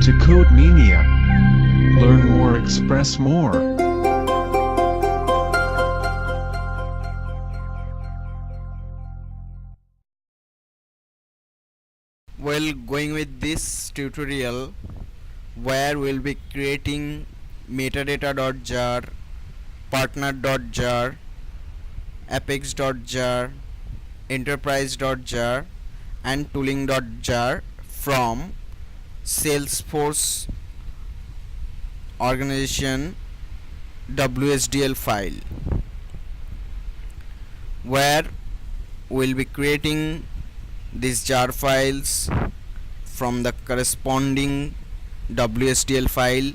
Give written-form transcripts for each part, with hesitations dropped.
to Code Mania. Learn more, express more. Well, going with this tutorial where we'll be creating metadata.jar, partner.jar, apex.jar, enterprise.jar and tooling.jar from Salesforce organization WSDL file, where we'll be creating these jar files from the corresponding WSDL file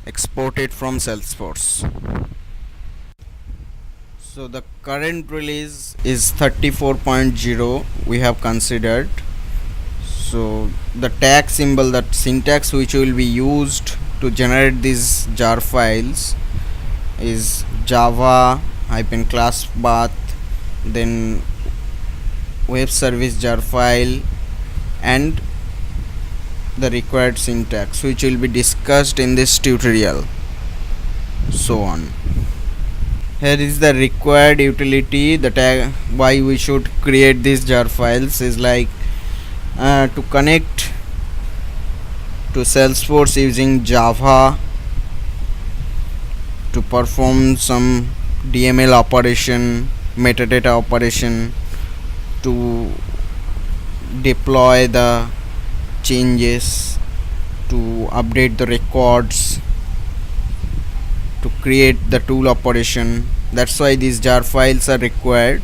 exported from Salesforce. So the current release is 34.0 we have considered. So the tag symbol, that syntax which will be used to generate these jar files is java hyphen class path, then web service jar file, and the required syntax which will be discussed in this tutorial, so on. Here is the required utility. The tag why we should create these jar files is like to connect to Salesforce using Java, to perform some DML operation, metadata operation, to deploy the changes, to update the records, to create the tool operation. That's why these jar files are required.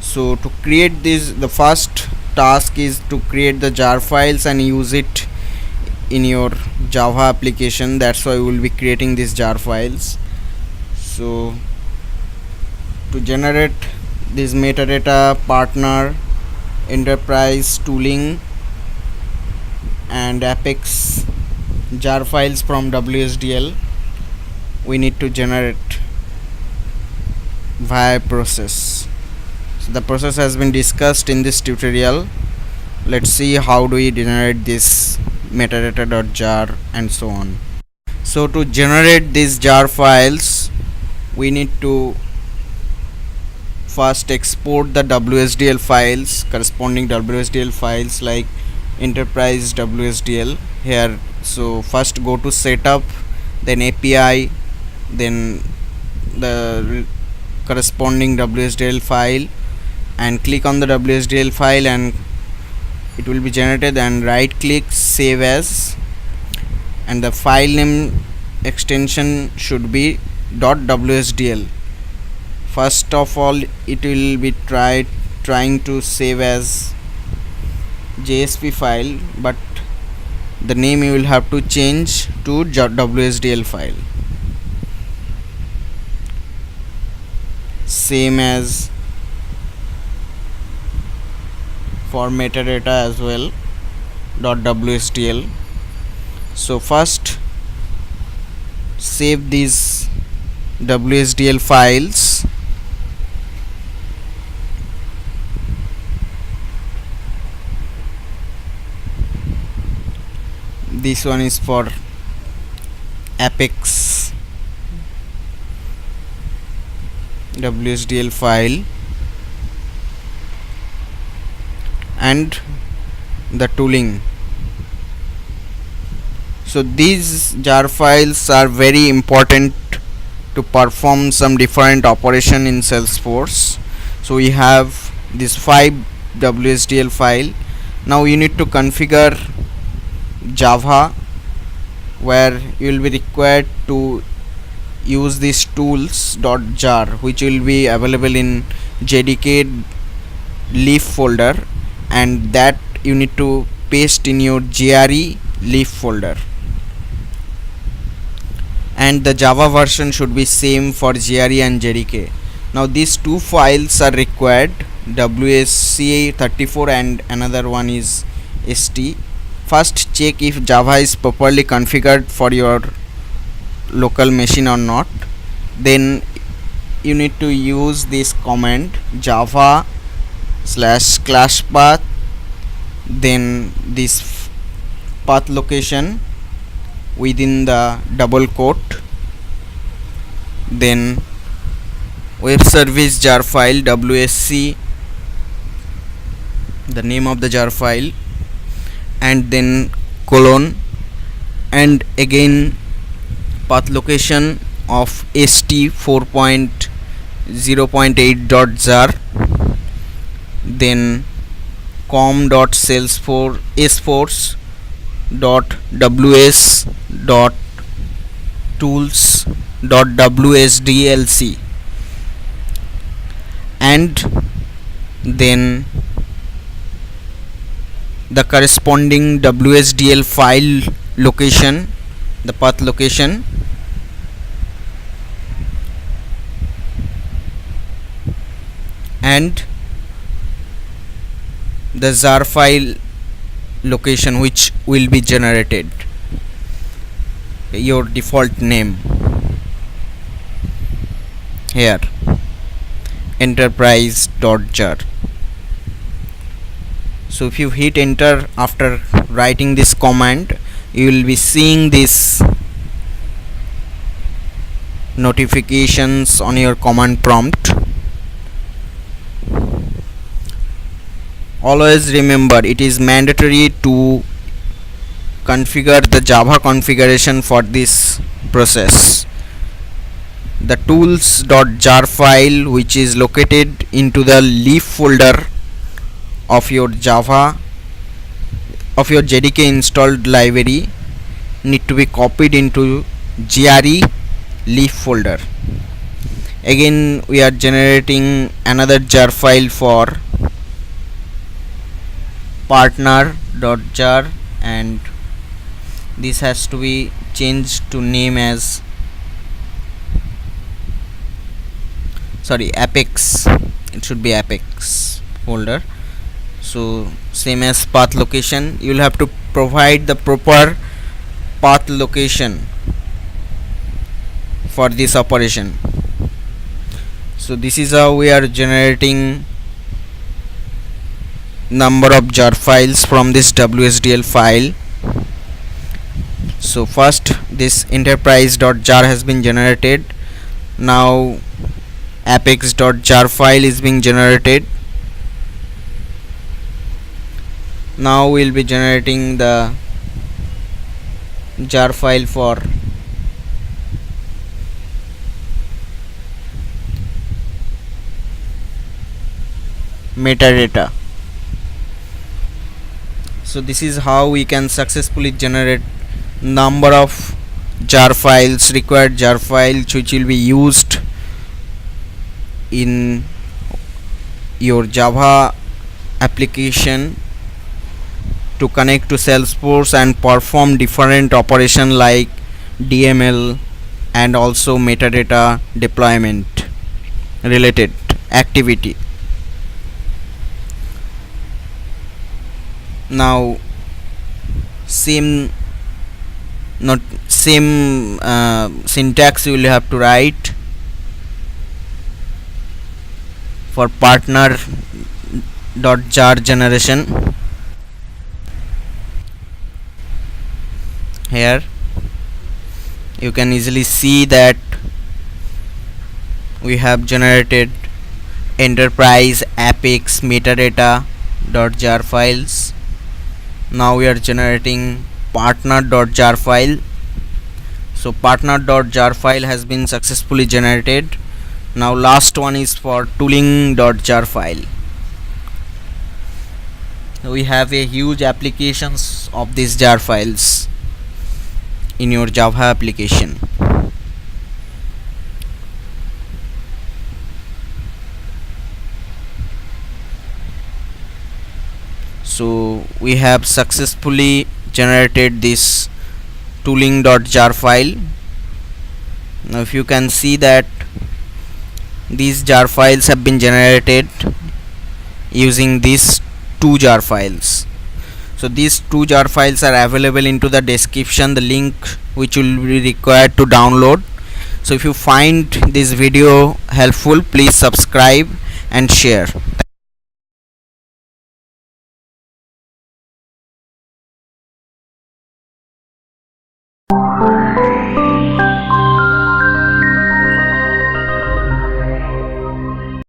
So to create this, the first task is to create the jar files and use it in your Java application. That's why we will be creating these jar files. So to generate this metadata, partner, enterprise, tooling and apex jar files from WSDL, we need to generate via process. So the process has been discussed in this tutorial. Let's see how do we generate this metadata.jar and so on. So to generate these jar files, we need to first export the WSDL files, corresponding WSDL files like enterprise WSDL here. So first go to setup, then API, then the corresponding WSDL file, and click on the WSDL file and it will be generated, and right click save as, and the file name extension should be .wsdl. First of all, it will be trying to save as JSP file, but the name you will have to change to WSDL file, same as for metadata as well, .wsdl. So first save these WSDL files. This one is for apex WSDL file and the tooling. So these jar files are very important to perform some different operation in Salesforce. So we have this 5 WSDL file. Now you need to configure Java, where you will be required to use these tools.jar, which will be available in JDK leaf folder, and that you need to paste in your GRE leaf folder, and the Java version should be same for GRE and JDK. Now these two files are required, WSCA34 and another one is ST. First check if Java is properly configured for your local machine or not. Then you need to use this command java /class path, then this path location within the double quote, then web service jar file wsc, the name of the jar file, and then colon, and again path location of st 4.0.8.jar, then com.salesforce.ws.tools.wsdlc, and then the corresponding wsdl file location, the path location, and the jar file location which will be generated, your default name here, enterprise.jar. So if you hit enter after writing this command, you will be seeing this notifications on your command prompt. Always remember, it is mandatory to configure the Java configuration for this process. The tools.jar file, which is located into the leaf folder of your Java, of your JDK installed library, need to be copied into GRE leaf folder. Again we are generating another jar file for partner.jar, and this has to be changed to name as apex, it should be apex folder. So same as path location, you will have to provide the proper path location for this operation. So this is how we are generating number of jar files from this wsdl file. So first this enterprise.jar has been generated. Now apex.jar file is being generated. Now we'll be generating the jar file for metadata. So this is how we can successfully generate number of jar files, required jar files, which will be used in your Java application to connect to Salesforce and perform different operation like DML and also metadata deployment related activity. Now same syntax you will have to write for partner.jar generation. Here you can easily see that we have generated enterprise, apex, metadata.jar files. Now we are generating partner.jar file. So partner.jar file has been successfully generated. Now last one is for tooling.jar file. We have a huge applications of these jar files in your Java application. So we have successfully generated this tooling.jar file. Now if you can see that these jar files have been generated using these two jar files. So these two jar files are available into the description, the link which will be required to download. So if you find this video helpful, please subscribe and share.